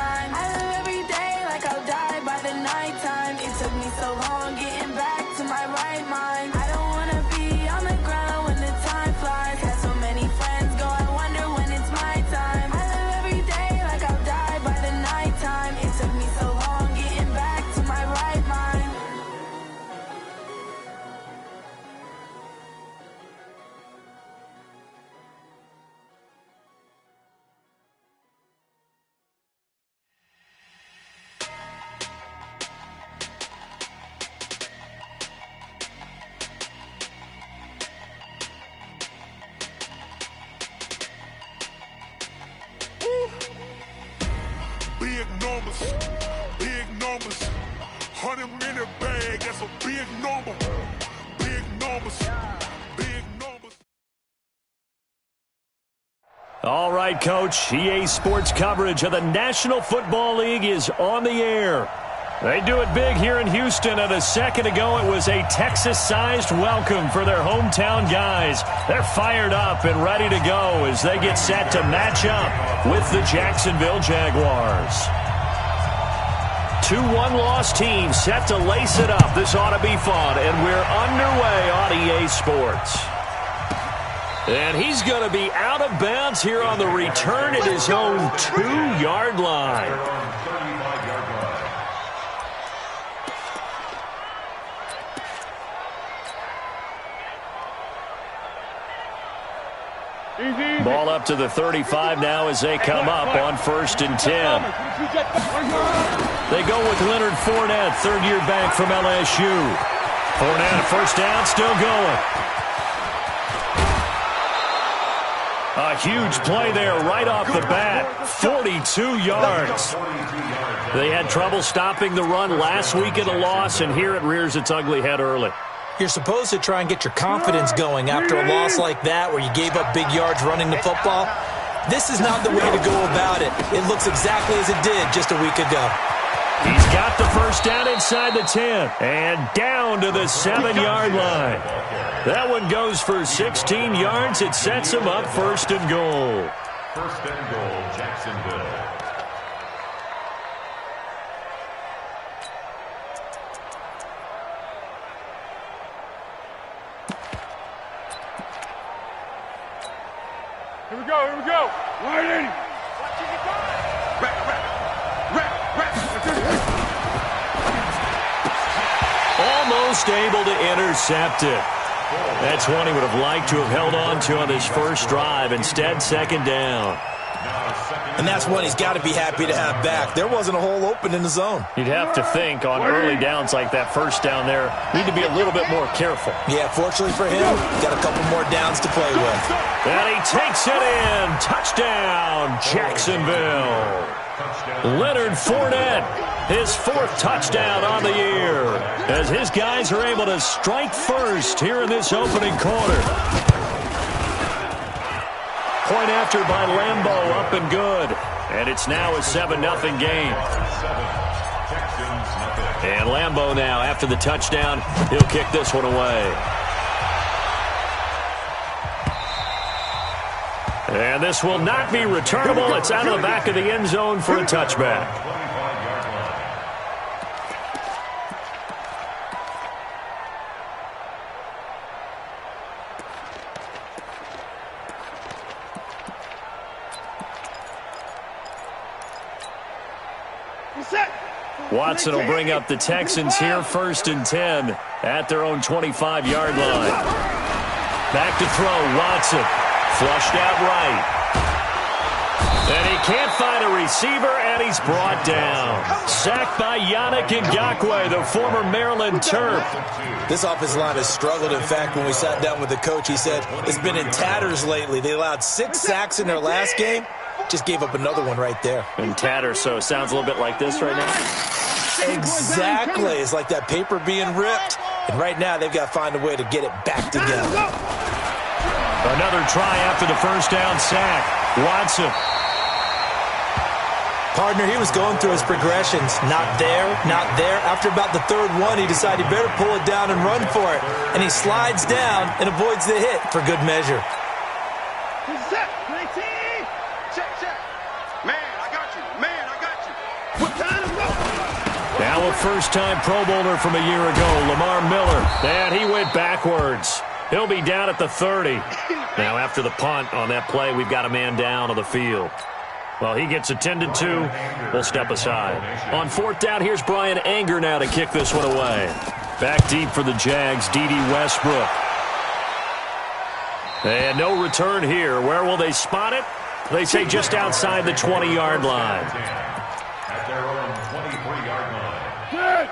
time. I live every day like I'll die by the nighttime. It took me so long getting back to my right mind. I don't wanna be on the ground when the time flies. Had so many friends go, I wonder when it's my time. I live every day like I'll die by the nighttime. It took me so long getting back to my right mind. Big numbers, big numbers. 100-minute bag, that's a big number. Big numbers, big numbers. All right, Coach. EA Sports coverage of the National Football League is on the air. They do it big here in Houston, and a second ago it was a Texas-sized welcome for their hometown guys. They're fired up and ready to go as they get set to match up with the Jacksonville Jaguars. 2 one-loss teams set to lace it up. This ought to be fun, and we're underway on EA Sports. And he's going to be out of bounds here on the return at his own 2-yard line. Ball up to the 35 now as they come up on 1st and 10. They go with Leonard Fournette, third-year back from LSU. Fournette, first down, still going. A huge play there right off the bat, 42 yards. They had trouble stopping the run last week in a loss, and here it rears its ugly head early. You're supposed to try and get your confidence going after a loss like that where you gave up big yards running the football. This is not the way to go about it. It looks exactly as it did just a week ago. He's got the first down inside the 10 and down to the 7-yard line. That one goes for 16 yards. It sets him up 1st and goal. 1st and goal, Jacksonville. Here we go. Right in. Almost able to intercept it. That's one he would have liked to have held on to on his first drive. Instead, 2nd down. And that's one he's got to be happy to have back. There wasn't a hole open in the zone. You'd have to think on early downs like that first down there, need to be a little bit more careful. Yeah, fortunately for him, got a couple more downs to play with. And he takes it in. Touchdown, Jacksonville. Leonard Fournette, his 4th touchdown on the year, as his guys are able to strike first here in this opening quarter. Point after by Lambeau, up and good. And it's now a 7-0 game. And Lambeau now, after the touchdown, he'll kick this one away. And this will not be returnable. It's out of the back of the end zone for a touchback. Watson will bring up the Texans here, 1st and 10 at their own 25-yard line. Back to throw, Watson. Flushed out right. And he can't find a receiver, and he's brought down. Sacked by Yannick Ngakoue, the former Maryland Terp. This offensive line has struggled. In fact, when we sat down with the coach, he said it's been in tatters lately. They allowed 6 sacks in their last game. Just gave up another one right there. In tatters, so it sounds a little bit like this right now. Exactly. It's like that paper being ripped. And right now, they've got to find a way to get it back together. Another try after the first down sack. Watson. Partner, he was going through his progressions. Not there, not there. After about the 3rd one, he decided he better pull it down and run for it. And he slides down and avoids the hit for good measure. Man, I got you. Now a first-time Pro Bowler from a year ago, Lamar Miller. And he went backwards. He'll be down at the 30. Now after the punt on that play, we've got a man down on the field. Well, he gets attended to. We'll step aside. On fourth down, here's Brian Anger now to kick this one away. Back deep for the Jags, D.D. Westbrook. And no return here. Where will they spot it? They say just outside the 20-yard line. At their own 23-yard line.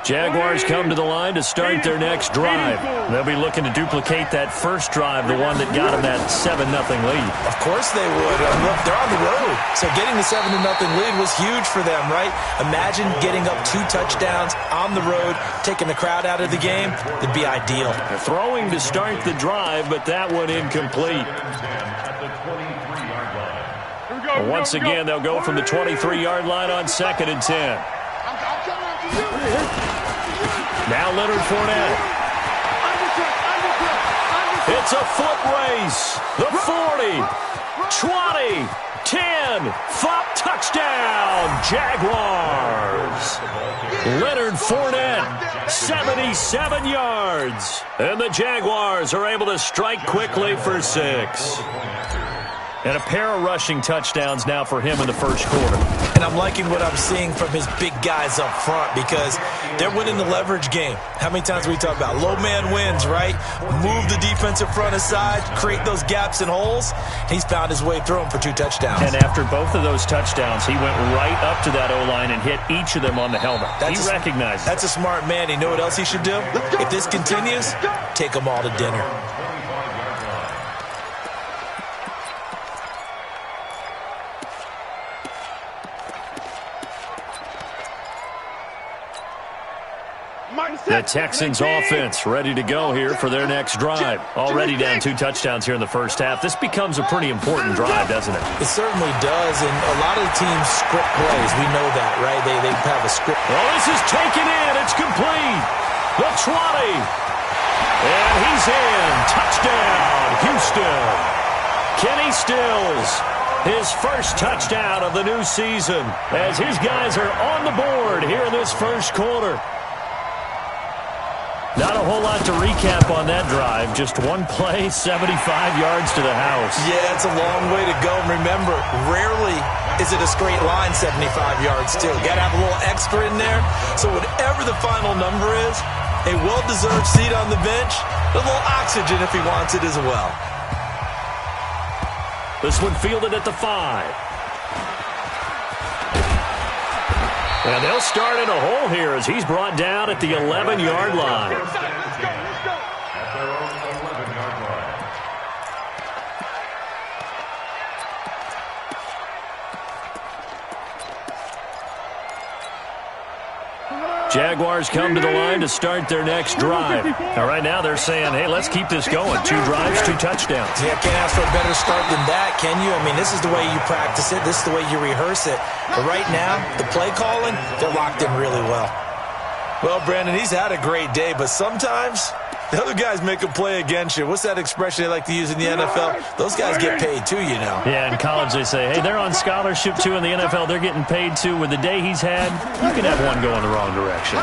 Jaguars come to the line to start their next drive. They'll be looking to duplicate that first drive, the one that got them that 7-0 lead. Of course they would. Look, they're on the road, so getting the 7-0 lead was huge for them, right? Imagine getting up 2 touchdowns on the road, taking the crowd out of the game. It'd be ideal. They're throwing to start the drive, but that one incomplete. At the 23-yard line. Well, once again, they'll go from the 23-yard line on 2nd and 10. Now Leonard Fournette. It's a foot race. The 40, 20, 10, touchdown, Jaguars. Leonard Fournette, 77 yards. And the Jaguars are able to strike quickly for 6. And a pair of rushing touchdowns now for him in the first quarter. And I'm liking what I'm seeing from his big guys up front because they're winning the leverage game. How many times we talk about low man wins, right? Move the defensive front aside, create those gaps and holes. He's found his way through them for 2 touchdowns. And after both of those touchdowns, he went right up to that O-line and hit each of them on the helmet. He recognized it. That's a smart man. You know what else he should do? If this continues, take them all to dinner. The Texans offense ready to go here for their next drive. Already down 2 touchdowns here in the first half. This becomes a pretty important drive, doesn't it? It certainly does, and a lot of the teams script plays. We know that, right? They have a script. Oh, this is taken in. It's complete. The 20. And he's in. Touchdown, Houston. Kenny Stills, his first touchdown of the new season as his guys are on the board here in this first quarter. Not a whole lot to recap on that drive. Just one play, 75 yards to the house. Yeah, it's a long way to go. Remember, rarely is it a straight line 75 yards, too. Got to have a little extra in there. So whatever the final number is, a well-deserved seat on the bench, a little oxygen if he wants it as well. This one fielded at the 5. And they'll start in a hole here as he's brought down at the 11-yard line. At their own 11-yard line. Jaguars come to the line to start their next drive. Now, right now they're saying, hey, let's keep this going. 2 drives, 2 touchdowns. Yeah, can't ask for a better start than that, can you? I mean, this is the way you practice it. This is the way you rehearse it. But right now, the play calling, they're locked in really well. Well, Brandon, he's had a great day, but sometimes the other guys make a play against you. What's that expression they like to use in the NFL? Those guys get paid too, you know. Yeah, in college they say, hey, they're on scholarship too. In the NFL, they're getting paid too. With the day he's had, you can have one go in the wrong direction.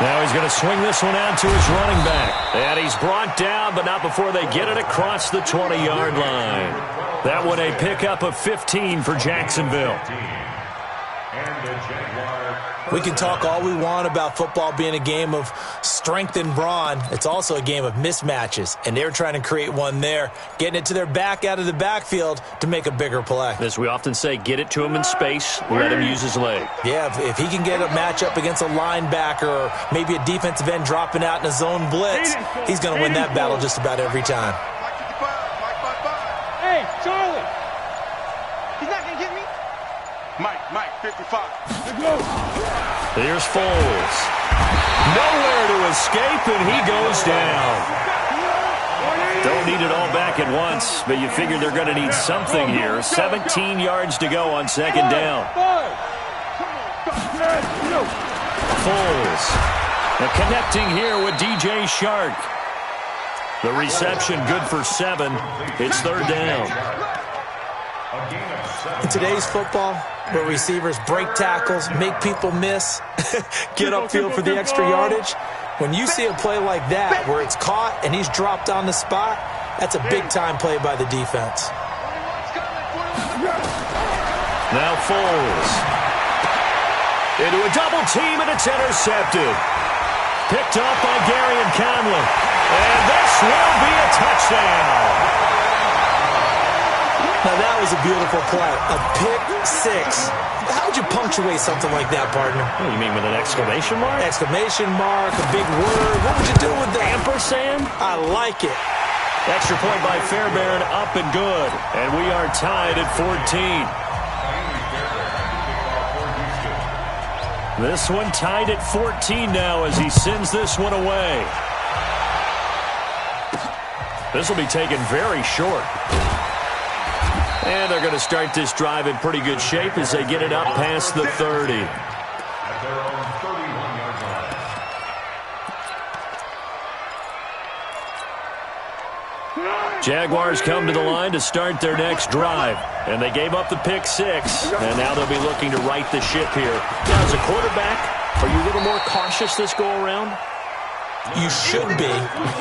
Now he's going to swing this one out to his running back. And he's brought down, but not before they get it across the 20-yard line. That one a pickup of 15 for Jacksonville. And the Jaguars. We can talk all we want about football being a game of strength and brawn. It's also a game of mismatches, and they're trying to create one there, getting it to their back out of the backfield to make a bigger play. As we often say, get it to him in space, let him use his leg. Yeah, if he can get a matchup against a linebacker or maybe a defensive end dropping out in a zone blitz, he's going to win that battle just about every time. Hey, Charlie! He's not going to get me? Mike, 55. Here's Foles. Nowhere to escape, and he goes down. Don't need it all back at once, but you figure they're going to need something here. 17 yards to go on 2nd down. Foles. And connecting here with DJ Shark. The reception good for 7. It's 3rd down. A gain of 7. In today's football, where receivers break tackles, make people miss, get upfield for the extra yardage, when you see a play like that where it's caught and he's dropped on the spot, that's a big-time play by the defense. Now Foles. Into a double team, and it's intercepted. Picked up by Gary and Conley. And this will be a touchdown. Now that was a beautiful play. A pick six. How would you punctuate something like that, partner? What, you mean with an exclamation mark? Exclamation mark, a big word. What would you do with that? Ampersand? I like it. Extra point by Fairbairn, up and good. And we are tied at 14. This one tied at 14 now as he sends this one away. This will be taken very short. And they're going to start this drive in pretty good shape as they get it up past the 30. At their own 31-yard line. Jaguars come to the line to start their next drive. And they gave up the pick six. And now they'll be looking to right the ship here. Now, as a quarterback, are you a little more cautious this go-around? You should be,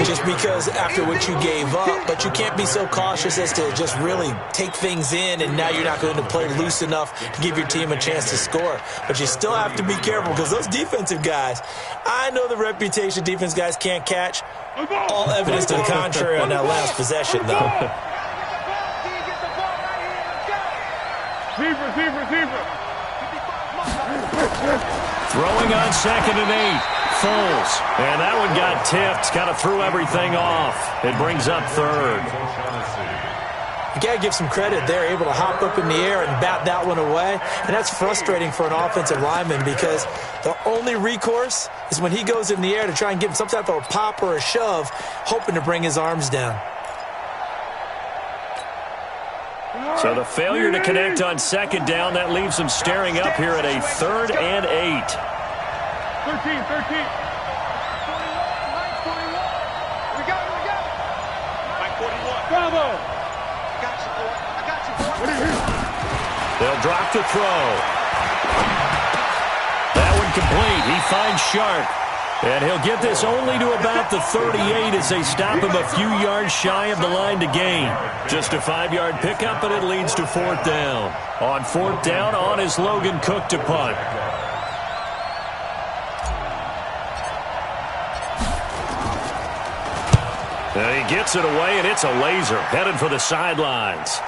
just because after what you gave up, but you can't be so cautious as to just really take things in, and now you're not going to play loose enough to give your team a chance to score. But you still have to be careful because those defensive guys, I know the reputation defense guys can't catch. All evidence to the contrary on that last possession, though. Throwing on 2nd and 8. Foles. And that one got tipped. Kind of threw everything off. It brings up 3rd. You got to give some credit. They're able to hop up in the air and bat that one away. And that's frustrating for an offensive lineman because the only recourse is when he goes in the air to try and give him some type of a pop or a shove, hoping to bring his arms down. So the failure to connect on 2nd down, that leaves them staring up here at a 3rd and 8. 13. We got it. Mike 41. Bravo. I got you. They'll drop the throw. That one complete. He finds Sharp. And he'll get this only to about the 38 as they stop him a few yards shy of the line to gain. Just a 5-yard pickup, and it leads to 4th down. On 4th down, on is Logan Cook to punt. And he gets it away, and it's a laser headed for the sidelines.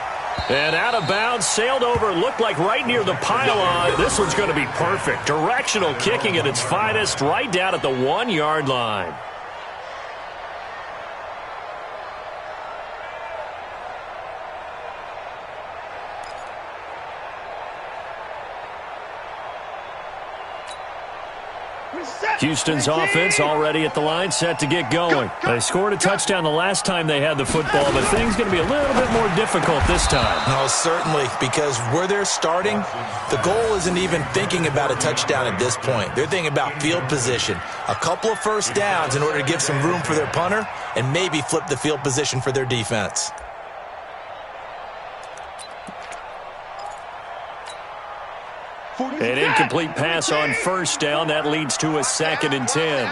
And out of bounds, sailed over, looked like right near the pylon. This one's going to be perfect. Directional kicking at its finest, right down at the 1-yard line. Houston's offense already at the line, set to get going. They scored a touchdown the last time they had the football, but things going to be a little bit more difficult this time. No, certainly, because where they're starting, the goal isn't even thinking about a touchdown at this point. They're thinking about field position. A couple of first downs in order to give some room for their punter and maybe flip the field position for their defense. An incomplete pass on 1st down. That leads to a 2nd and 10.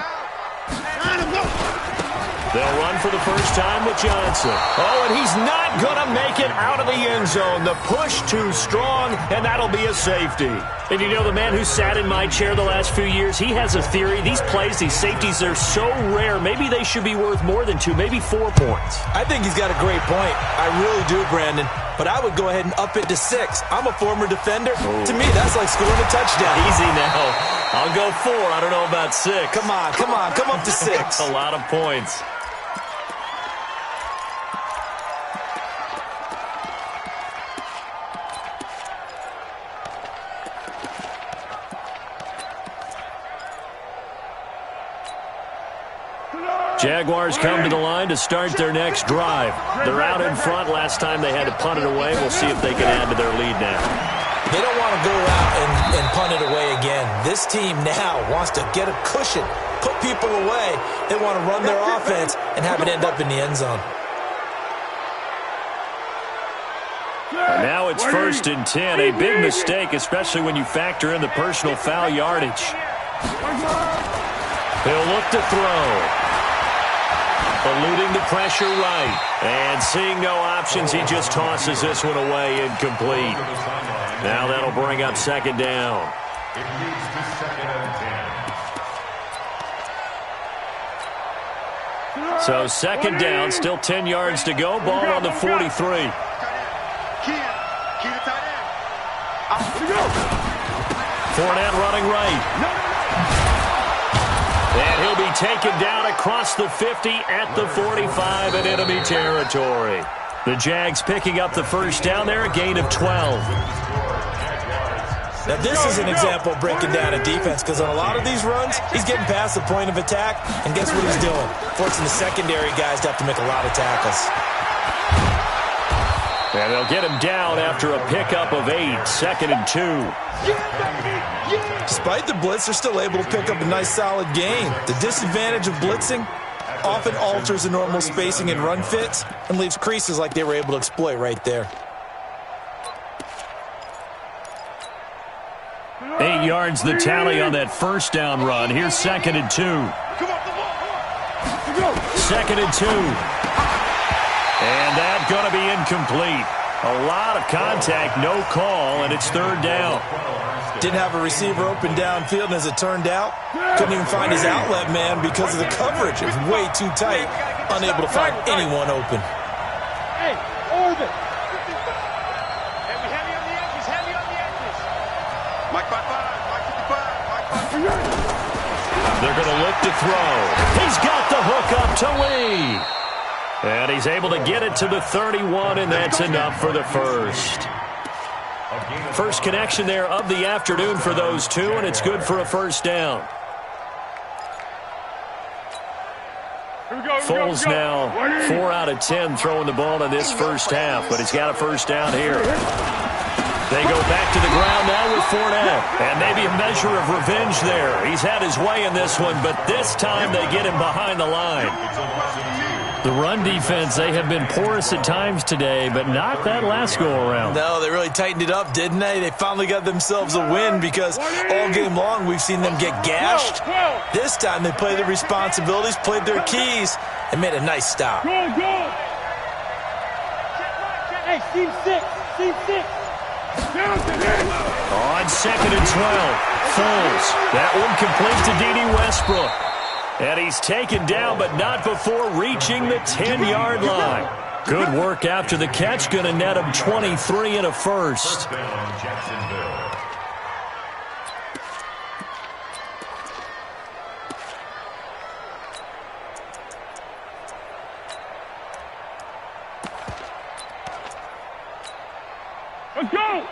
They'll run for the first time with Johnson. Oh, and he's not going to make it out of the end zone. The push too strong, and that'll be a safety. And you know, the man who sat in my chair the last few years, he has a theory. These plays, these safeties, they're so rare. Maybe they should be worth more than 2, maybe 4 points. I think he's got a great point. I really do, Brandon. But I would go ahead and up it to 6. I'm a former defender. Ooh. To me, that's like scoring a touchdown. Easy now. I'll go 4. I don't know about 6. Come on. Come up to 6. That's a lot of points. Jaguars come to the line to start their next drive. They're out in front. Last time they had to punt it away. We'll see if they can add to their lead now. They don't want to go out and punt it away again. This team now wants to get a cushion, put people away. They want to run their offense and have it end up in the end zone. And now it's 1st and 10. A big mistake, especially when you factor in the personal foul yardage. He'll look to throw. Eluding the pressure right. And seeing no options, he just tosses this one away incomplete. Now that'll bring up 2nd down. It leads to 2nd and 10. So 2nd down, still 10 yards to go. Ball on the 43. Fournette running right. And he'll be taken down across the 50 at the 45 in enemy territory. The Jags picking up the 1st down there, a gain of 12. Now, this is an example of breaking down a defense, because on a lot of these runs, he's getting past the point of attack, and guess what he's doing? Forcing the secondary guys to have to make a lot of tackles. And they'll get him down after a pickup of 8, 2nd and 2. Despite the blitz, they're still able to pick up a nice, solid gain. The disadvantage of blitzing often alters the normal spacing and run fits and leaves creases like they were able to exploit right there. 8 yards the tally on that 1st down run. Here's 2nd and 2. 2nd and 2. And that's going to be incomplete. A lot of contact, no call, and it's 3rd down. Didn't have a receiver open downfield, and as it turned out, couldn't even find his outlet man because of the coverage. It was way too tight, unable to find anyone open. Hey, orbit. Hey, we heavy on the edges, heavy on the edges. Mike 55, Mike 55, Mike 55. They're going to look to throw. He's got the hook up to Lee. And he's able to get it to the 31, and that's enough for the 1st. First connection there of the afternoon for those two, and it's good for a 1st down. Foles now 4 out of 10 throwing the ball in this 1st half, but he's got a 1st down here. They go back to the ground now with Fournette, and maybe a measure of revenge there. He's had his way in this one, but this time they get him behind the line. The run defense, they have been porous at times today, but not that last go-around. No, they really tightened it up, didn't they? They finally got themselves a win, because all game long we've seen them get gashed. This time they played their responsibilities, played their keys, and made a nice stop. Hey, team 6, team 6. On 2nd and 12, Foles. That one complete to D.D. Westbrook. And he's taken down, but not before reaching the 10-yard line. Good work after the catch. Going to net him 23 and a 1st. Let's go!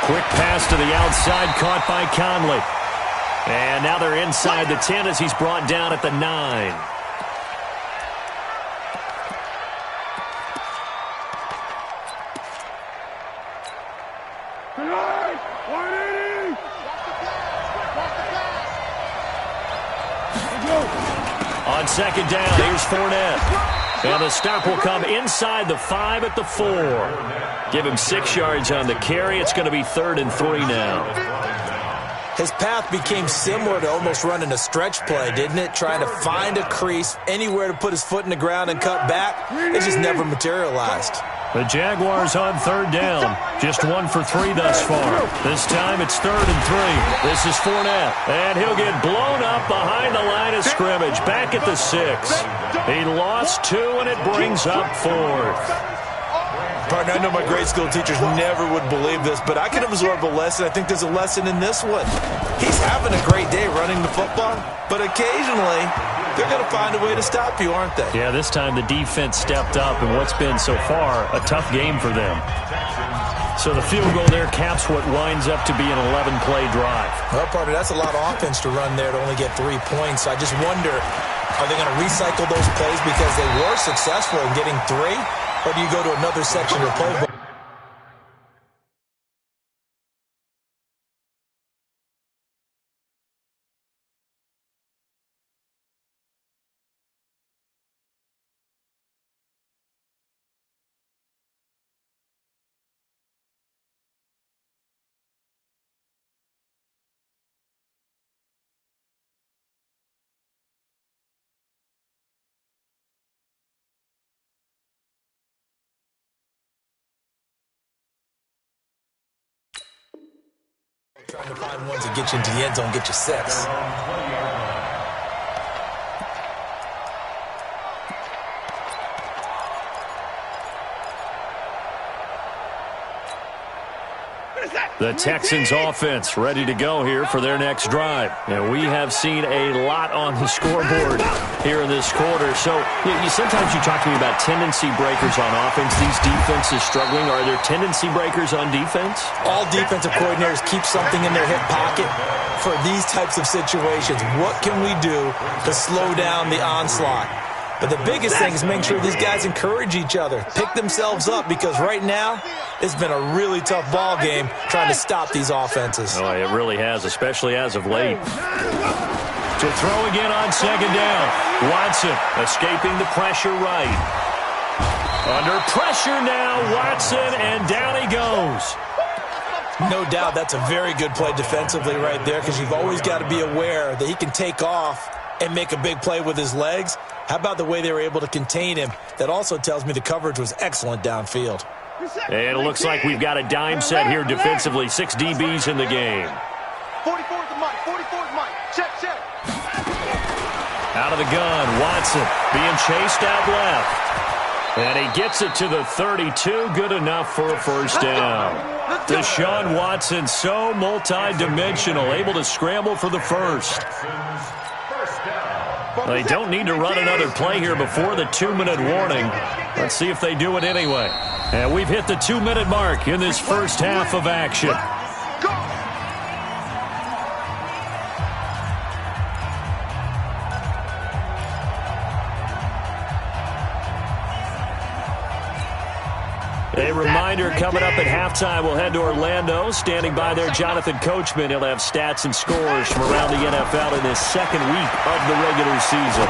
Quick pass to the outside, caught by Conley. And now they're inside the 10 as he's brought down at the 9. On 2nd down, here's Fournette. And the stop will come inside the 5 at the 4. Give him 6 yards on the carry. It's going to be 3rd and 3 now. His path became similar to almost running a stretch play, didn't it? Trying to find a crease, anywhere to put his foot in the ground and cut back. It just never materialized. The Jaguars on 3rd down. Just 1 for 3 thus far. This time it's 3rd and 3. This is Fournette. And he'll get blown up behind the line of scrimmage. Back at the 6. He lost 2, and it brings up 4th. Partner, I know my grade school teachers never would believe this, but I can absorb a lesson. I think there's a lesson in this one. He's having a great day running the football, but occasionally they're going to find a way to stop you, aren't they? Yeah, this time the defense stepped up in what's been so far a tough game for them. So the field goal there caps what winds up to be an 11-play drive. Well, partner, that's a lot of offense to run there to only get 3 points. I just wonder, are they going to recycle those plays because they were successful in getting 3? Or do you go to another section of the playbook? Trying to find ones that get you into the end zone, get you 6. The Texans offense ready to go here for their next drive. And we have seen a lot on the scoreboard here in this quarter. So sometimes you talk to me about tendency breakers on offense. These defenses struggling. Are there tendency breakers on defense? All defensive coordinators keep something in their hip pocket for these types of situations. What can we do to slow down the onslaught? But the biggest thing is make sure these guys encourage each other, pick themselves up, because right now it's been a really tough ball game trying to stop these offenses. Oh, it really has, especially as of late. To throw again on second down. Watson escaping the pressure right. Under pressure now, Watson, and down he goes. No doubt that's a very good play defensively right there, because you've always got to be aware that he can take off and make a big play with his legs. How about the way they were able to contain him? That also tells me the coverage was excellent downfield. And it looks like we've got a dime set here defensively. 6 DBs in the game. 44 is the mic. 44 is Mike. Check. Out of the gun, Watson being chased out left. And he gets it to the 32. Good enough for a first down. Deshaun Watson, so multi-dimensional, able to scramble for the first. They don't need to run another play here before the 2-minute warning. Let's see if they do it anyway. And we've hit the 2-minute mark in this first half of action. A reminder, coming up at halftime, we'll head to Orlando. Standing by there, Jonathan Coachman. He'll have stats and scores from around the NFL in this second week of the regular season.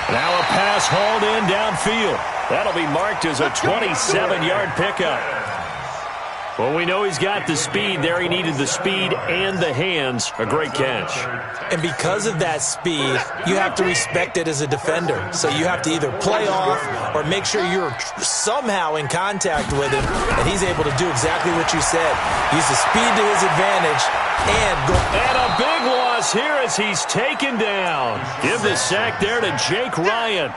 Now a pass hauled in downfield. That'll be marked as a 27-yard pickup. Well, we know he's got the speed there. He needed the speed and the hands. A great catch. And because of that speed, you have to respect it as a defender. So you have to either play off or make sure you're somehow in contact with him, and he's able to do exactly what you said. Use the speed to his advantage and go. And a big loss here as he's taken down. Give the sack there to Jake Ryan.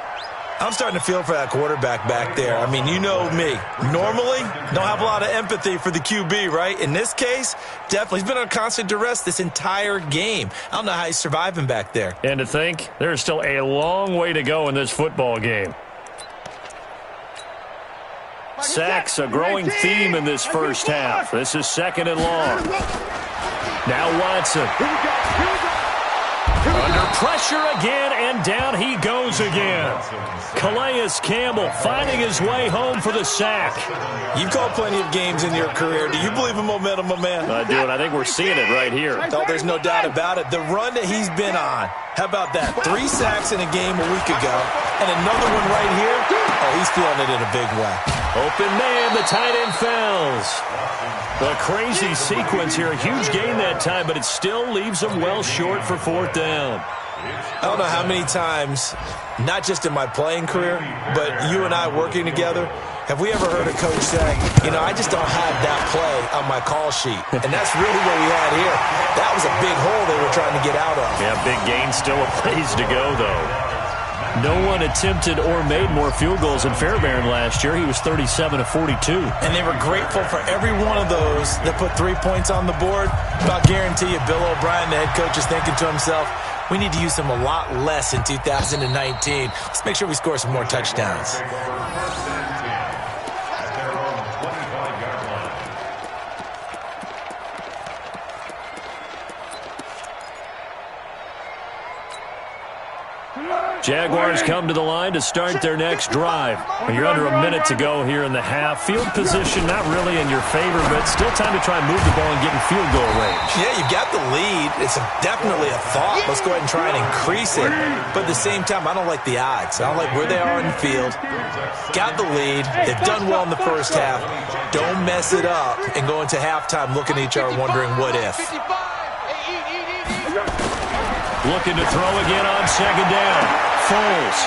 I'm starting to feel for that quarterback back there. I mean, you know me. Normally, don't have a lot of empathy for the QB, right? In this case, definitely. He's been on constant duress this entire game. I don't know how he's surviving back there. And to think, there's still a long way to go in this football game. Sacks, a growing theme in this first half. This is second and long. Now Watson. Under pressure again, and down he goes again. Calais Campbell finding his way home for the sack. You've called plenty of games in your career. Do you believe in momentum, my man? I do, and I think we're seeing it right here. Oh, there's no doubt about it. The run that he's been on. How about that? 3 sacks in a game a week ago, and another one right here. Oh, he's feeling it in a big way. Open man, the tight end fouls. A crazy sequence here. A huge gain that time, but it still leaves them well short for 4th down. I don't know how many times, not just in my playing career, but you and I working together, have we ever heard a coach say, you know, I just don't have that play on my call sheet. And that's really what we had here. That was a big hole they were trying to get out of. Yeah, big gain, still a ways to go, though. No one attempted or made more field goals in Fairbairn last year. He was 37 of 42. And they were grateful for every one of those that put 3 points on the board. But I'll guarantee you, Bill O'Brien, the head coach, is thinking to himself, we need to use them a lot less in 2019. Let's make sure we score some more touchdowns. Jaguars come to the line to start their next drive. You're under a minute to go here in the half. Field position not really in your favor, but still time to try and move the ball and get in field goal range. Yeah, you've got the lead. It's definitely a thought. Let's go ahead and try and increase it. But at the same time, I don't like the odds. I don't like where they are in the field. Got the lead. They've done well in the first half. Don't mess it up and go into halftime looking at each other wondering what if. Looking to throw again on second down. Foles.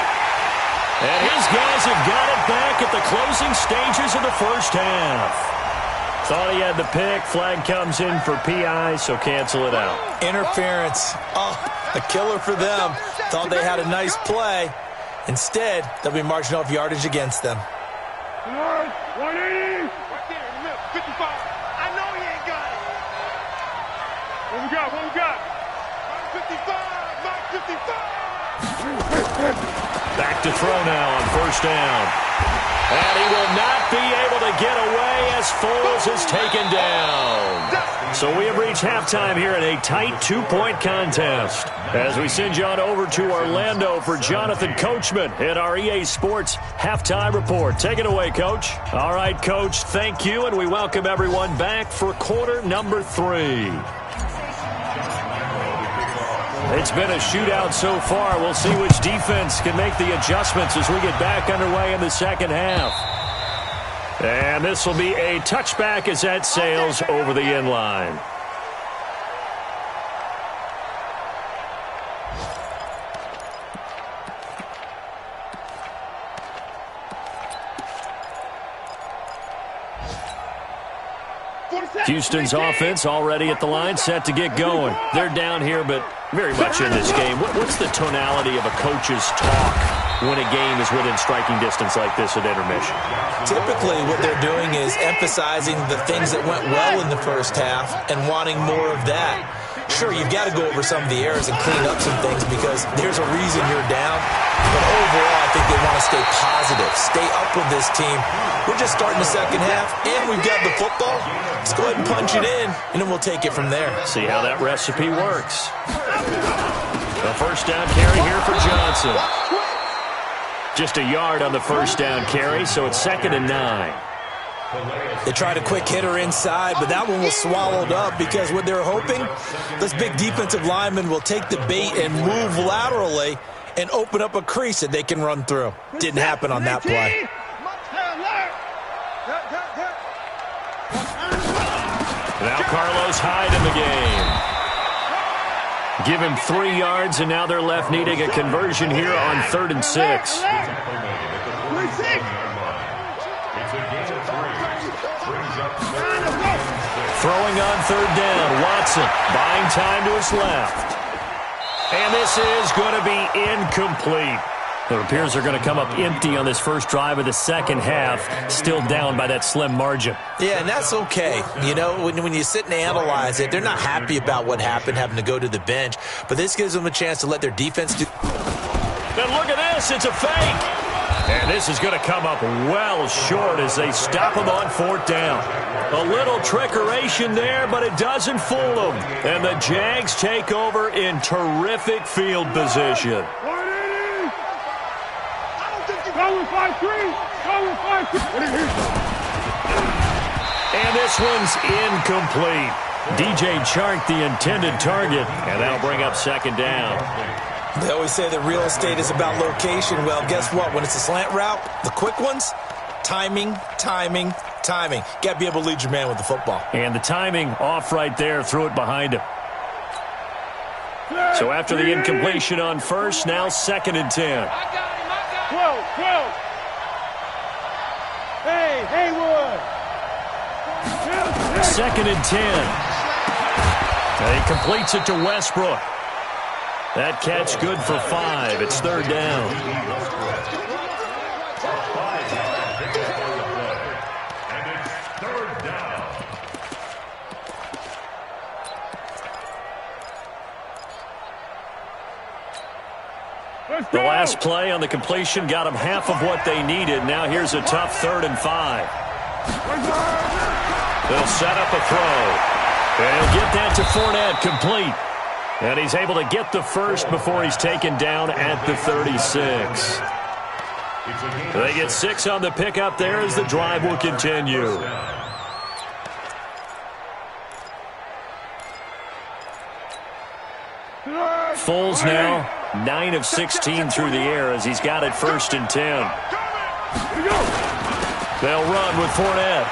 And his guys have got it back at the closing stages of the first half. Thought he had the pick. Flag comes in for PI, so cancel it out. Interference. Oh, a killer for them. Thought they had a nice play. Instead, they'll be marching off yardage against them. 180. Right there in the middle. 55. I know he ain't got it. What we got? What we got? 55. Mark 55. Back to throw now on first down. And he will not be able to get away as Foles is taken down. So we have reached halftime here in a tight 2-point contest. As we send you on over to Orlando for Jonathan Coachman in our EA Sports Halftime Report. Take it away, Coach. All right, Coach, thank you, and we welcome everyone back for quarter number 3. It's been a shootout so far. We'll see which defense can make the adjustments as we get back underway in the second half. And this will be a touchback as that sails over the end line. Houston's offense already at the line, set to get going. They're down here, but very much in this game. What's the tonality of a coach's talk when a game is within striking distance like this at intermission? Typically, what they're doing is emphasizing the things that went well in the first half and wanting more of that. Sure, you've got to go over some of the errors and clean up some things because there's a reason you're down. But overall, I think they want to stay positive, stay up with this team. We're just starting the second half, and we've got the football. Let's go ahead and punch it in, and then we'll take it from there. See how that recipe works. The first down carry here for Johnson. Just a yard on the first down carry, so it's 2nd and 9. They tried a quick hitter inside, but that one was swallowed up because what they're hoping, this big defensive lineman will take the bait and move laterally and open up a crease that they can run through. Didn't happen on that play. Now Carlos Hyde in the game. Give him 3 yards, and now they're left needing a conversion here on 3rd and 6. Throwing on 3rd down, Watson buying time to his left. And this is going to be incomplete. It appears they're going to come up empty on this first drive of the second half, still down by that slim margin. Yeah, and that's okay. You know, when you sit and analyze it, they're not happy about what happened, having to go to the bench. But this gives them a chance to let their defense do. And look at this, it's a fake. And this is going to come up well short as they stop him on 4th down. A little trickeration there, but it doesn't fool them. And the Jags take over in terrific field position. And this one's incomplete. DJ Chark, the intended target, and that'll bring up 2nd down. They always say that real estate is about location. Well, guess what? When it's a slant route, the quick ones, timing, timing, timing. Got to be able to lead your man with the football. And the timing off right there, threw it behind him. So after the incompletion on first, now 2nd and 10. 12. Hey, Haywood. 2nd and 10. And he completes it to Westbrook. That catch good for 5. It's 3rd down. The last play on the completion got them half of what they needed. Now here's a tough 3rd and 5. They'll set up a throw. And he'll get that to Fournette, complete. And he's able to get the first before he's taken down at the 36. They get 6 on the pickup there as the drive will continue. Foles now 9 of 16 through the air as he's got it 1st and 10. They'll run with Fournette.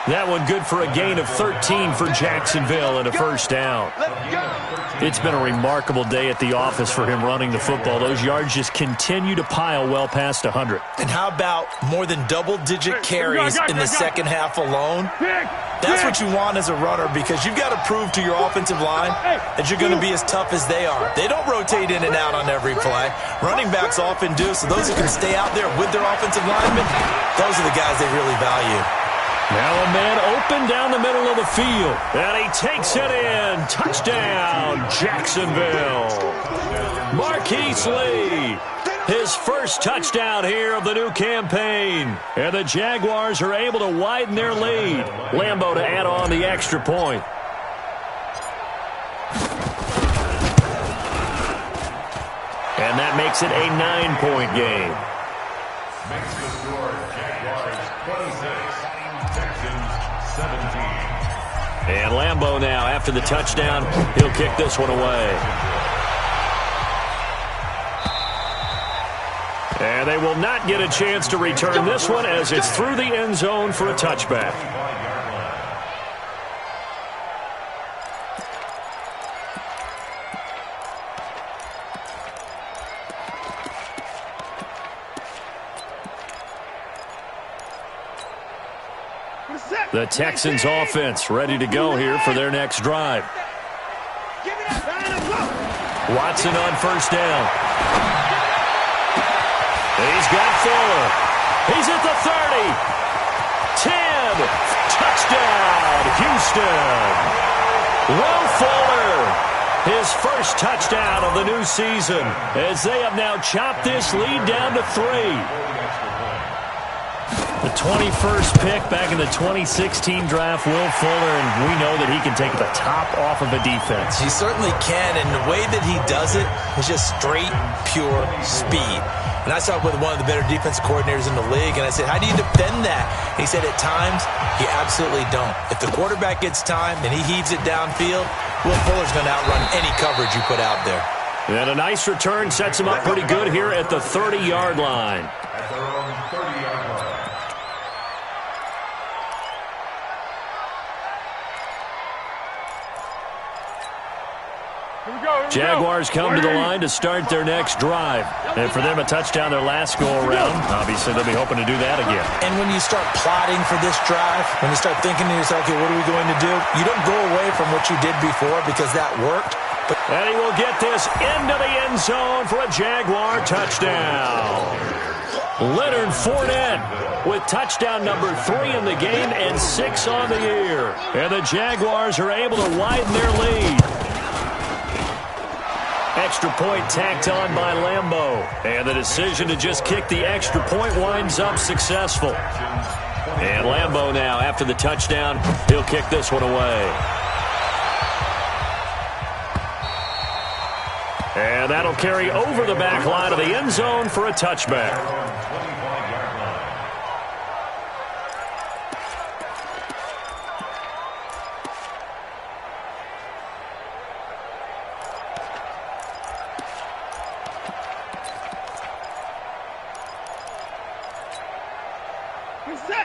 That one good for a gain of 13 for Jacksonville and a first down. It's been a remarkable day at the office for him running the football. Those yards just continue to pile well past 100. And how about more than double-digit carries in the second half alone? That's what you want as a runner, because you've got to prove to your offensive line that you're going to be as tough as they are. They don't rotate in and out on every play. Running backs often do, so those who can stay out there with their offensive linemen, those are the guys they really value. Now a man open down the middle of the field, and he takes it in. Touchdown, Jacksonville. Marquise Lee, his first touchdown here of the new campaign. And the Jaguars are able to widen their lead. Lambeau to add on the extra point. And that makes it a 9-point game. Makes the score Jaguars 26, Texans 17. And Lambeau now, after the touchdown, he'll kick this one away. And they will not get a chance to return this one as it's through the end zone for a touchback. The Texans offense ready to go here for their next drive. Watson on first down. He's got Fuller. He's at the 30. 10. Touchdown, Houston. Will Fuller, his first touchdown of the new season, as they have now chopped this lead down to 3. The 21st pick back in the 2016 draft, Will Fuller, and we know that he can take the top off of a defense. He certainly can, and the way that he does it is just straight, pure speed. And I saw it with one of the better defense coordinators in the league, and I said, how do you defend that? And he said, at times, you absolutely don't. If the quarterback gets time and he heaves it downfield, Will Fuller's going to outrun any coverage you put out there. And a nice return sets him up pretty good here at the 30-yard line. At their own 30-yard line. Jaguars come to the line to start their next drive. And for them, a touchdown their last go-around. Obviously, they'll be hoping to do that again. And when you start plotting for this drive, when you start thinking to yourself, okay, what are we going to do? You don't go away from what you did before because that worked. And he will get this into the end zone for a Jaguar touchdown. Leonard Fournette with touchdown number 3 in the game and 6 on the year. And the Jaguars are able to widen their lead. Extra point tacked on by Lambeau. And the decision to just kick the extra point winds up successful. And Lambeau now, after the touchdown, he'll kick this one away. And that'll carry over the back line of the end zone for a touchback.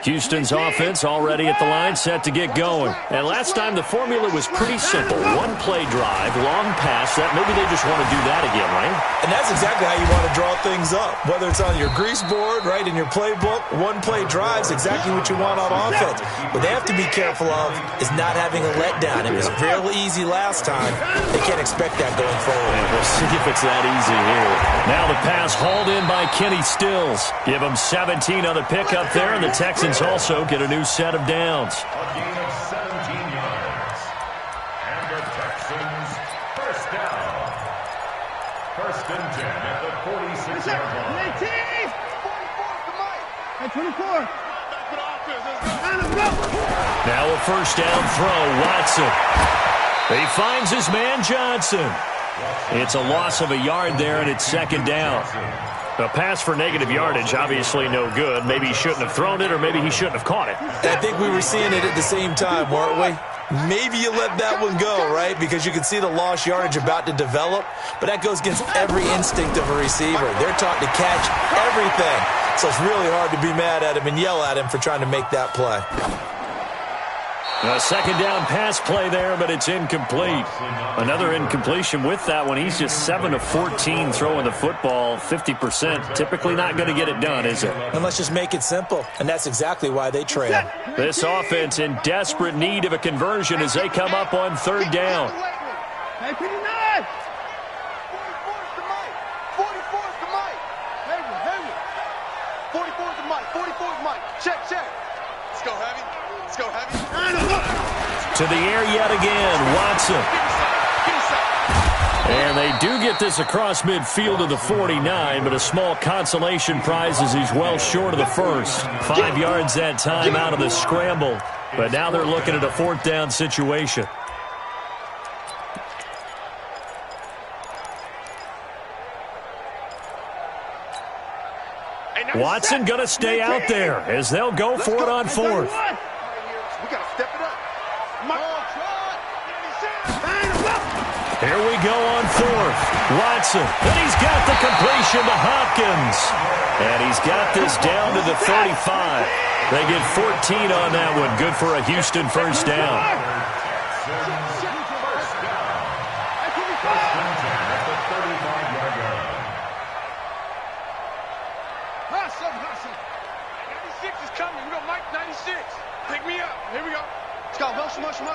Houston's offense already at the line, set to get going. And last time the formula was pretty simple. One play drive, long pass. That maybe they just want to do that again, right? And that's exactly how you want to draw things up. Whether it's on your grease board, right, in your playbook, one play drive's exactly what you want on offense. What they have to be careful of is not having a letdown. It was real easy last time. They can't expect that going forward. And we'll see if it's that easy here. Now the pass hauled in by Kenny Stills. Give him 17 on the pickup there, and the Texans also get a new set of downs. A gain of 17 yards. And the Texans first down. First and 10 at the 46-yard line. 24. Now a first down throw, Watson. He finds his man Johnson. It's a loss of a yard there, and it's second down. A pass for negative yardage, obviously no good. Maybe he shouldn't have thrown it, or maybe he shouldn't have caught it. I think we were seeing it at the same time, weren't we? Maybe you let that one go, right? Because you can see the lost yardage about to develop. But that goes against every instinct of a receiver. They're taught to catch everything. So it's really hard to be mad at him and yell at him for trying to make that play. A second down pass play there, but it's incomplete. Another incompletion with that one. He's just 7 of 14 throwing the football, 50%. Typically not going to get it done, is it? And let's just make it simple, and that's exactly why they trail. This offense in desperate need of a conversion as they come up on third down. Hey, 59! 44's the mic. 44's the mic. Heavy. 44's the mic. 44's mic. Check. Let's go heavy. To the air yet again, Watson. And they do get this across midfield of the 49, but a small consolation prize as he's well short of the first. 5 yards that time out of the scramble, but now they're looking at a fourth down situation. Watson going to stay out there as they'll go for it on fourth. We got to step it up. Here we go on fourth. Watson, and he's got the completion to Hopkins. And he's got this down to the 35. They get 14 on that one. Good for a Houston first down. Hustle. 96 is coming. We got Mike 96. Pick me up. Here we go. Let's go. Motion.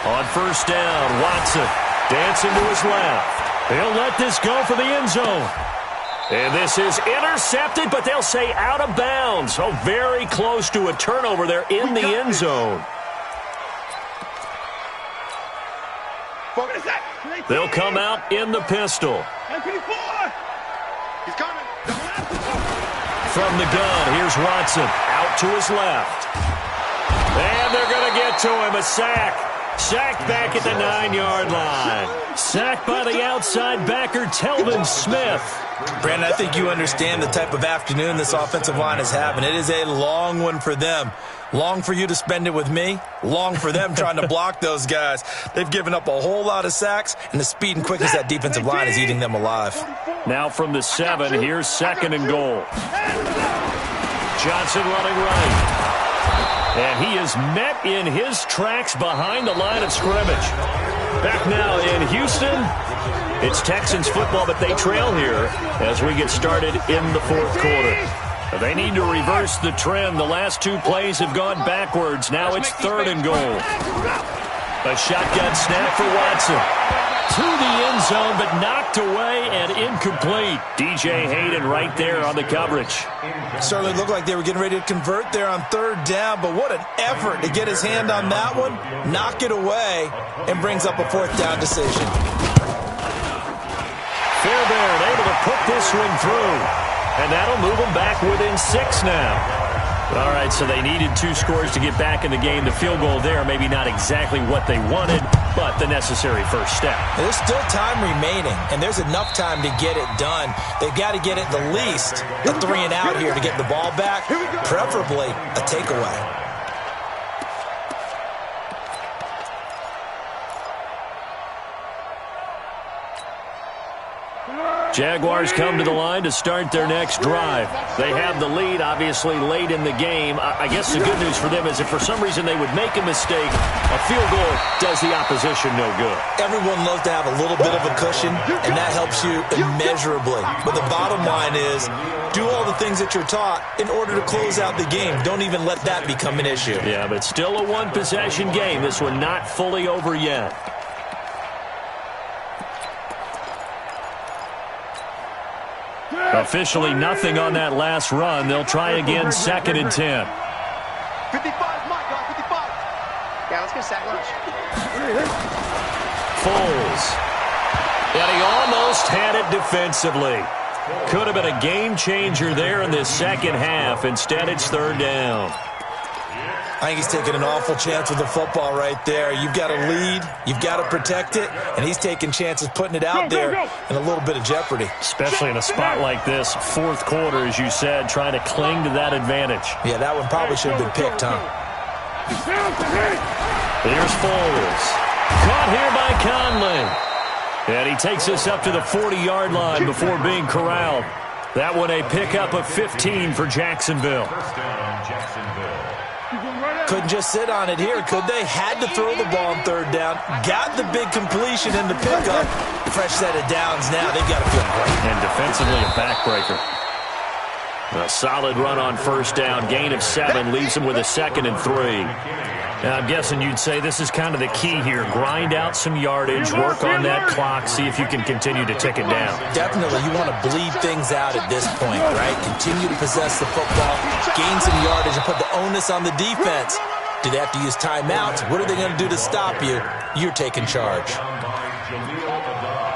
On first down, Watson dancing to his left. He'll let this go for the end zone. And this is intercepted, but they'll say out of bounds. So very close to a turnover there in the end zone. They'll come out in the pistol. He's coming. From the gun, here's Watson out to his left. And they're going to get to him. A sack. Sacked back at the 9-yard line. Sacked by the outside backer, Telvin Smith. Brandon, I think you understand the type of afternoon this offensive line is having. It is a long one for them. Long for you to spend it with me. Long for them trying to block those guys. They've given up a whole lot of sacks, and the speed and quickness that defensive line is eating them alive. Now from the 7, here's second and goal. Johnson running right. And he is met in his tracks behind the line of scrimmage. Back now in Houston, it's Texans football, but they trail here as we get started in the fourth quarter. They need to reverse the trend. The last 2 plays have gone backwards. Now it's third and goal. A shotgun snap for Watson. To the end zone, but knocked away and incomplete. DJ Hayden right there on the coverage. Certainly looked like they were getting ready to convert there on third down, but what an effort to get his hand on that one, knock it away, and brings up a fourth down decision. Fairbairn able to put this one through, and that'll move them back within 6 now. All right, so they needed 2 scores to get back in the game. The field goal there, maybe not exactly what they wanted, but the necessary first step. There's still time remaining, and there's enough time to get it done. They've got to get at the least a 3 and out here to get the ball back, preferably a takeaway. Jaguars come to the line to start their next drive. They have the lead, obviously, late in the game. I guess the good news for them is if for some reason they would make a mistake, a field goal does the opposition no good. Everyone loves to have a little bit of a cushion, and that helps you immeasurably. But the bottom line is, do all the things that you're taught in order to close out the game. Don't even let that become an issue. Yeah, but still a one-possession game. This one not fully over yet. Officially nothing on that last run. They'll try again, 2nd and 10. 55, Mike, 55. Yeah, let's get sack lunch. Foles. And he almost had it defensively. Could have been a game changer there in this second half. Instead, it's third down. I think he's taking an awful chance with the football right there. You've got to lead, you've got to protect it, and he's taking chances putting it out there in a little bit of jeopardy. Especially in a spot like this, fourth quarter, as you said, trying to cling to that advantage. Yeah, that one probably should have been picked, huh? Here's Foles. Caught here by Conley. And he takes us up to the 40-yard line before being corralled. That one a pickup of 15 for Jacksonville. First down, Jacksonville. Couldn't just sit on it here, could they? Had to throw the ball on third down. Got the big completion in the pickup. Fresh set of downs now. They've got to feel great. And defensively a backbreaker. A solid run on first down. Gain of 7 leaves them with a 2nd and 3. Now, I'm guessing you'd say this is kind of the key here. Grind out some yardage, work on that clock, see if you can continue to tick it down. Definitely, you want to bleed things out at this point, right? Continue to possess the football, gain some yardage, and put the onus on the defense. Do they have to use timeouts? What are they going to do to stop you? You're taking charge.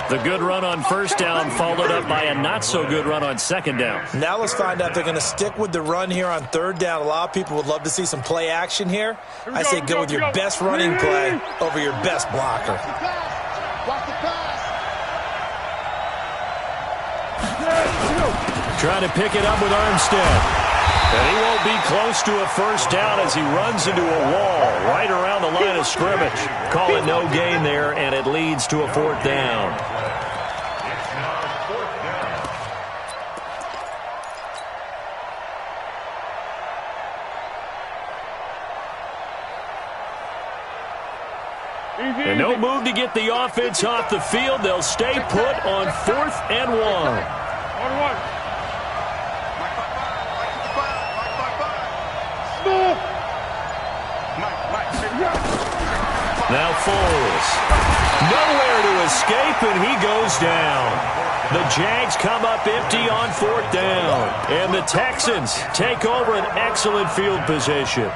The good run on first down followed up by a not-so-good run on second down. Now let's find out if they're going to stick with the run here on third down. A lot of people would love to see some play action here. I say go with your best running play over your best blocker. Trying to pick it up with Armstead. And he won't be close to a first down as he runs into a wall right around the line of scrimmage. Call it no gain there, and it leads to a 4th down. It's now 4th down. And no move to get the offense off the field. They'll stay put on 4th and 1. Now Foles. Nowhere to escape, and he goes down. The Jags come up empty on 4th down. And the Texans take over an excellent field position.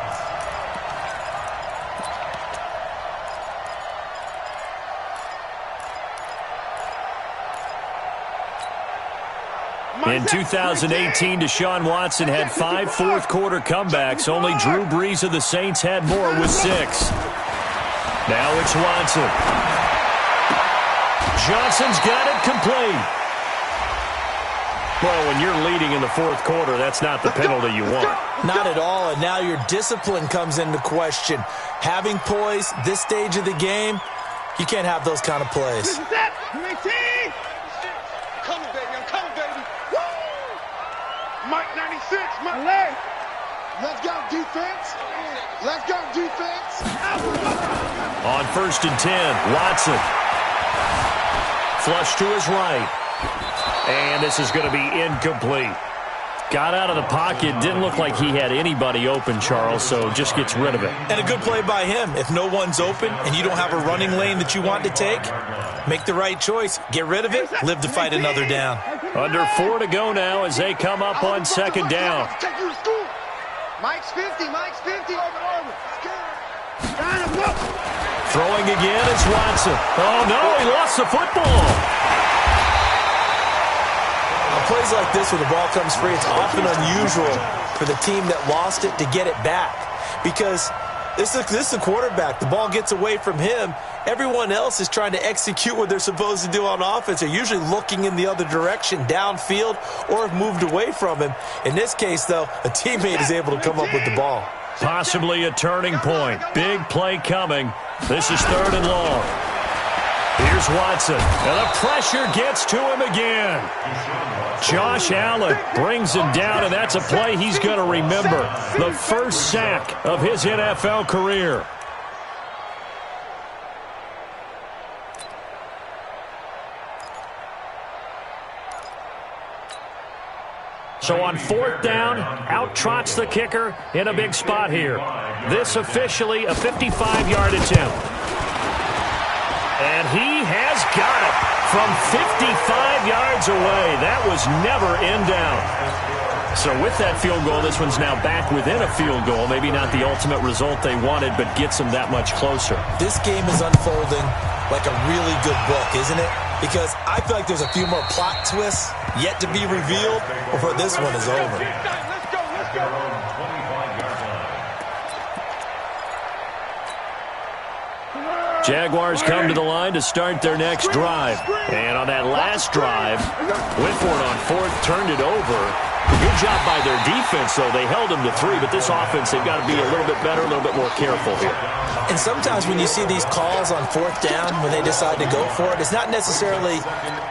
In 2018, Deshaun Watson had 5 fourth-quarter comebacks. Only Drew Brees of the Saints had more with 6. Now it's Watson. Johnson's got it complete. Well, when you're leading in the 4th quarter, that's not the penalty you want. Not at all, and now your discipline comes into question. Having poise this stage of the game, you can't have those kind of plays. Mike 96, my leg. Let's go, defense. Let's go, defense. On 1st and 10, Watson. Flush to his right. And this is going to be incomplete. Got out of the pocket. Didn't look like he had anybody open, Charles, so just gets rid of it. And a good play by him. If no one's open and you don't have a running lane that you want to take, make the right choice. Get rid of it. Live to fight another down. Under 4 to go now as they come up on 2nd down. Mike's 50, Mike's 50. Throwing again is Watson. Oh, no, he lost the football. On plays like this where the ball comes free, it's often unusual for the team that lost it to get it back. Because this is the quarterback. The ball gets away from him. Everyone else is trying to execute what they're supposed to do on offense. They're usually looking in the other direction, downfield, or have moved away from him. In this case, though, a teammate is able to come up with the ball. Possibly a turning point. Big play coming. This is 3rd and long. Here's Watson. And the pressure gets to him again. Josh Allen brings him down, and that's a play he's going to remember. The first sack of his NFL career. So on 4th down, out trots the kicker in a big spot here. This officially a 55-yard attempt. And he has got it from 55 yards away. That was never in doubt. So with that field goal, this one's now back within a field goal. Maybe not the ultimate result they wanted, but gets them that much closer. This game is unfolding like a really good book, isn't it? Because I feel like there's a few more plot twists yet to be revealed before this one is over. Jaguars come to the line to start their next drive. And on that last drive, Whitford on 4th turned it over. Good job by their defense, though. They held them to 3, but this offense, they've got to be a little bit better, a little bit more careful here. And sometimes when you see these calls on 4th down, when they decide to go for it, it's not necessarily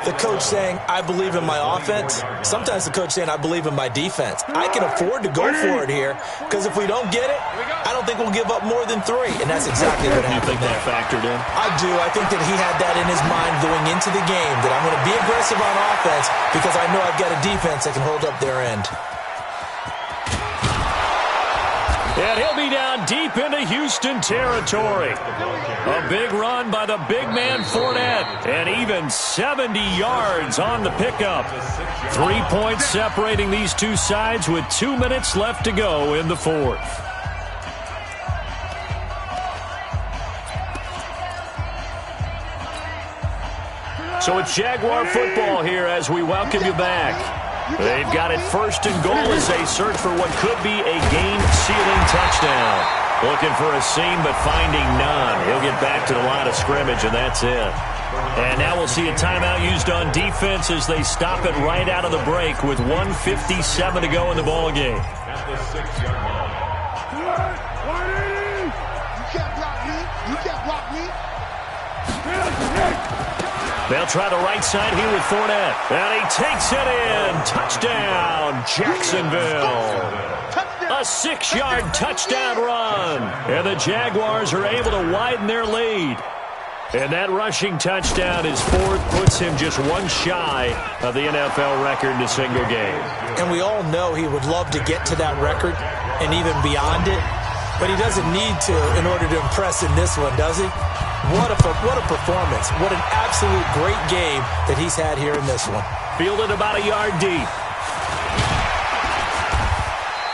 the coach saying, I believe in my offense. Sometimes the coach saying, I believe in my defense. I can afford to go for it here, because if we don't get it, I don't think we'll give up more than 3. And that's exactly what happened. You think that factored in? I do. I think that he had that in his mind going into the game, that I'm going to be aggressive on offense because I know I've got a defense that can hold up their end. And he'll be down deep into Houston territory. A big run by the big man Fournette. And even 70 yards on the pickup. 3 points separating these two sides with 2 minutes left to go in the 4th. So it's Jaguar football here as we welcome you back. They've got it 1st and goal as they search for what could be a game-sealing touchdown. Looking for a seam, but finding none. He'll get back to the line of scrimmage, and that's it. And now we'll see a timeout used on defense as they stop it right out of the break with 1:57 to go in the ballgame. At the 6-yard line. You can't block me. You can't block me. They'll try the right side here with Fournette. And he takes it in. Touchdown, Jacksonville. A 6-yard touchdown run. And the Jaguars are able to widen their lead. And that rushing touchdown is 4th, puts him just one shy of the NFL record in a single game. And we all know he would love to get to that record and even beyond it. But he doesn't need to in order to impress in this one, does he? What a performance. What an absolute great game that he's had here in this one. Fielded about a yard deep.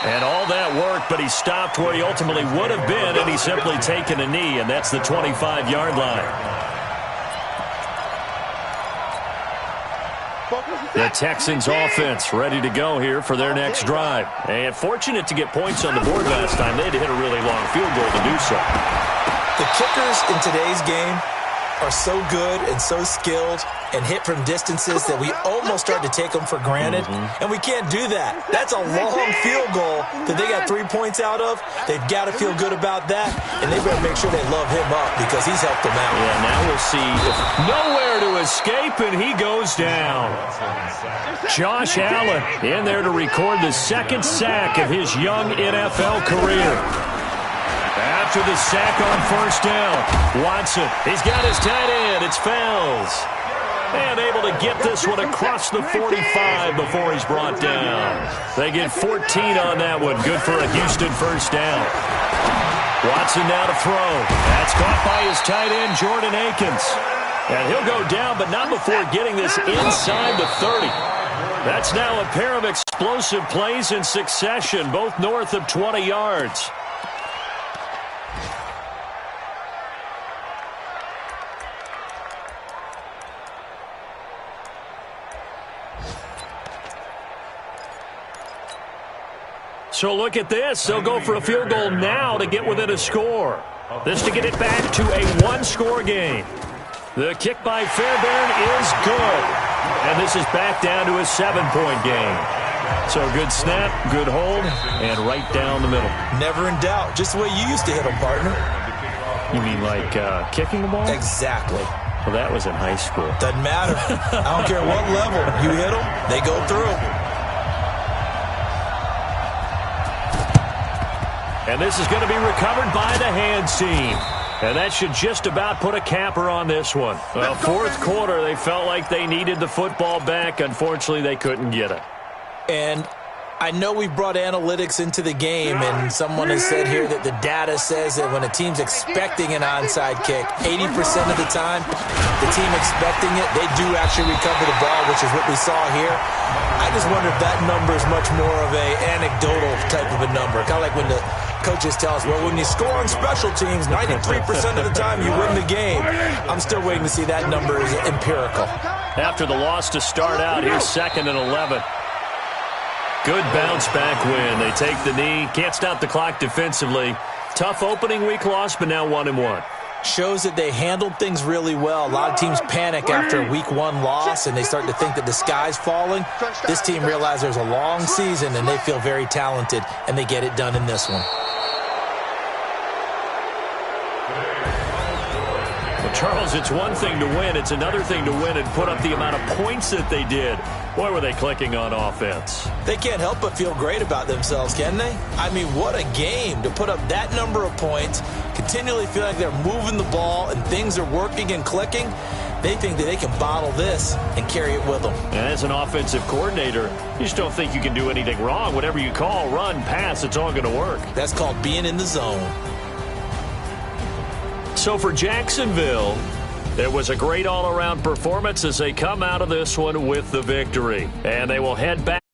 And all that work, but he stopped where he ultimately would have been, and he's simply taken a knee, and that's the 25-yard line. The Texans offense ready to go here for their next drive. And fortunate to get points on the board last time. They had to hit a really long field goal to do so. The kickers in today's game are so good and so skilled and hit from distances that we almost start to take them for granted, and we can't do that. That's a long field goal that they got 3 points out of. They've got to feel good about that, and they better make sure they love him up because he's helped them out. Yeah, now we'll see if nowhere to escape, and he goes down. Josh Allen in there to record the 2nd sack of his young NFL career. After the sack on 1st down, Watson, he's got his tight end. It's Fells. And able to get this one across the 45 before he's brought down. They get 14 on that one. Good for a Houston 1st down. Watson now to throw. That's caught by his tight end, Jordan Akins. And he'll go down, but not before getting this inside the 30. That's now a pair of explosive plays in succession, both north of 20 yards. So look at this. They'll go for a field goal now to get within a score. This to get it back to a 1-score game. The kick by Fairbairn is good. And this is back down to a 7-point game. So good snap, good hold, and right down the middle. Never in doubt. Just the way you used to hit them, partner. You mean like kicking the ball? Exactly. Well, that was in high school. Doesn't matter. I don't care what level. You hit them, they go through. And this is going to be recovered by the hands team. And that should just about put a capper on this one. Well, 4th quarter, they felt like they needed the football back. Unfortunately, they couldn't get it. And I know we've brought analytics into the game, and someone has said here that the data says that when a team's expecting an onside kick, 80% of the time, the team expecting it, they do actually recover the ball, which is what we saw here. I just wonder if that number is much more of a anecdotal type of a number. Kind of like when the coaches tell us, well, when you score on special teams, 93% of the time you win the game. I'm still waiting to see that number is empirical. After the loss to start out, here's 2nd and 11. Good bounce back win. They take the knee. Can't stop the clock defensively. Tough opening week loss, but now 1-1. shows that they handled things really well. A lot of teams panic after a week 1 loss, and they start to think that the sky's falling. This team realized there's a long season, and they feel very talented, and they get it done in this one. Well, Charles, it's one thing to win. It's another thing to win and put up the amount of points that they did. Boy, were they clicking on offense. They can't help but feel great about themselves, can they? I mean, what a game to put up that number of points, continually feel like they're moving the ball and things are working and clicking. They think that they can bottle this and carry it with them. And as an offensive coordinator, you just don't think you can do anything wrong. Whatever you call, run, pass, it's all going to work. That's called being in the zone. So for Jacksonville, it was a great all-around performance as they come out of this one with the victory. And they will head back.